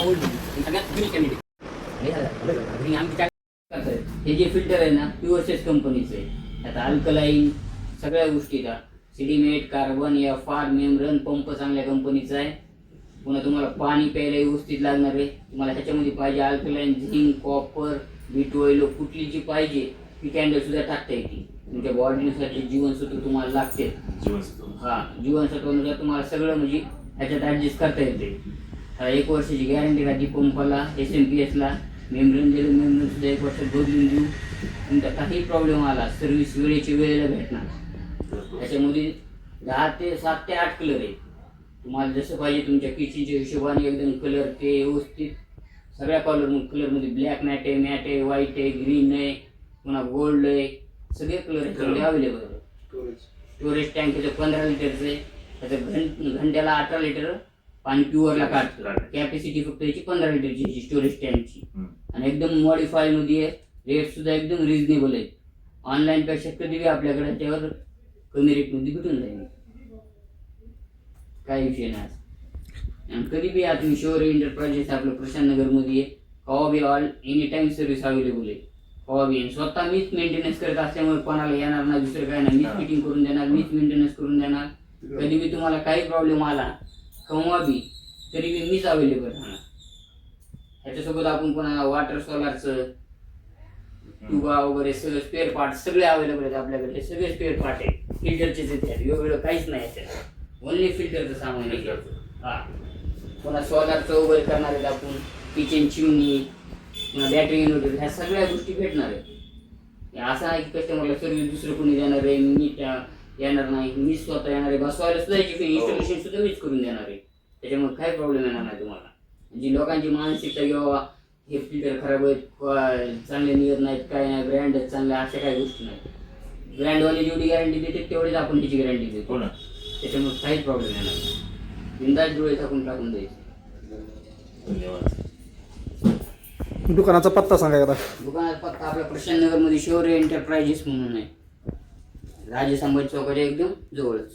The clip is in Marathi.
ओल्ड सगळ्यात जुनी कॅमिटी आमची काय करतात हे जे फिल्टर आहे ना प्युअरसेस कंपनीचं आहे. आता अल्कलाईन सगळ्या गोष्टी का सिडिमेट कार्बन या फार मेम्ब्रेन पंप चांगल्या कंपनीचा आहे. पुन्हा तुम्हाला पाणी प्यायला व्यवस्थित लागणार आहे. तुम्हाला ह्याच्यामध्ये पाहिजे अल्कलाईन झिंक कॉपर B12 कुठली जी पाहिजे ती कॅन्डल सुद्धा टाकता येते. तुमच्या बॉडीसाठी जीवनसत्व तुम्हाला लागते. जीवनसत्वानुसार तुम्हाला सगळं म्हणजे ह्याच्यात ॲडजस्ट करता येते. 1 वर्षाची गॅरंटी राहते पंपाला SMPSला. मेम्ब्रेन दिलं मेम्ब्रेन सुद्धा 1 वर्षात बदलून देऊ. तुमचा काही प्रॉब्लेम आला सर्व्हिस वेळेला भेटणार. त्याच्यामध्ये 7 ते 8 कलर आहे. तुम्हाला जसं पाहिजे तुमच्या किचनच्या हिशोबाने एकदम कलर ते व्यवस्थित सगळ्या कलरमध्ये ब्लॅक मॅट आहे व्हाईट आहे ग्रीन आहे पुन्हा गोल्ड आहे सगळे कलर ह्याच्यामध्ये अवेलेबल आहे. स्टोरेज टँक त्याचं 15 लिटरचं आहे. त्याचं घंट्याला 18 लिटर पाणी प्युअरला काढतं. कॅपॅसिटी फक्त याची 15 लिटरची स्टोरेज टँकची आणि एकदम मॉडिफायमध्ये आहे. रेट सुद्धा एकदम रिजनेबल आहे. ऑनलाईनपेक्षा कधी आपल्याकडे त्याच्यावर कमी रेटमध्ये भेटून जाईल. काही विषय नाही. आणि कधी बी तुम्ही शोर एंटरप्राइजेस आपलं प्रशांत नगरमध्ये आहे. कवा be all any time service available आहे. कवा बी स्वतः मीच मेंटेनन्स करत असल्यामुळे कोणाला येणार नाही दुसरं काय नाही. मीच फिटिंग करून देणार मीच मेंटेनन्स करून देणार. कधी बी तुम्हाला काही प्रॉब्लेम आला केव्हा बी तरी बी मीच अवेलेबल राहणार. ह्याच्यासोबत आपण पुन्हा वॉटर सोलारचं ट्यूबा वगैरे सगळं स्पेअर पार्ट सगळे अवेलेबल आहेत आपल्याकडे. सगळे स्पेअर पार्ट आहे फिल्टरचेच आहेत. वेगवेगळं काहीच नाही याच्यात ओनली फिल्टरचं सामान आहे. पुन्हा सोलारचं वगैरे करणार आहेत आपण. किचन चिमणी पुन्हा बॅटरी इन्व्हर्टर ह्या सगळ्या गोष्टी भेटणार आहेत. असं आहे की कस्टमरला सर्व्हिस दुसरं कोणी देणार आहे मी येणार नाही. मी स्वतः येणार आहे. बसवायला सुद्धा याची इन्स्टॉलेशन सुद्धा मीच करून देणार आहे. त्याच्यामुळे काही प्रॉब्लेम येणार नाही तुम्हाला. जी लोकांची मानसिकता किंवा हे फिल्टर खराब आहेत चांगले निघत नाहीत काय नाही ब्रँड आहेत चांगल्या अशा काही गोष्टी नाही. ब्रँडवाले जेवढी गॅरंटी देते तेवढीच आपण त्याची गॅरंटी देतो. त्याच्यामुळे काहीच प्रॉब्लेम येणार नाही. बिंदास डोळे टाकून द्यायचे. धन्यवाद. दुकानाचा पत्ता सांगा आता. दुकानाचा पत्ता आपल्या प्रशांत नगरमध्ये शौर्य एंटरप्राइजेस म्हणून आहे. राजे संभाजी चौकाच्या एकदम जवळच.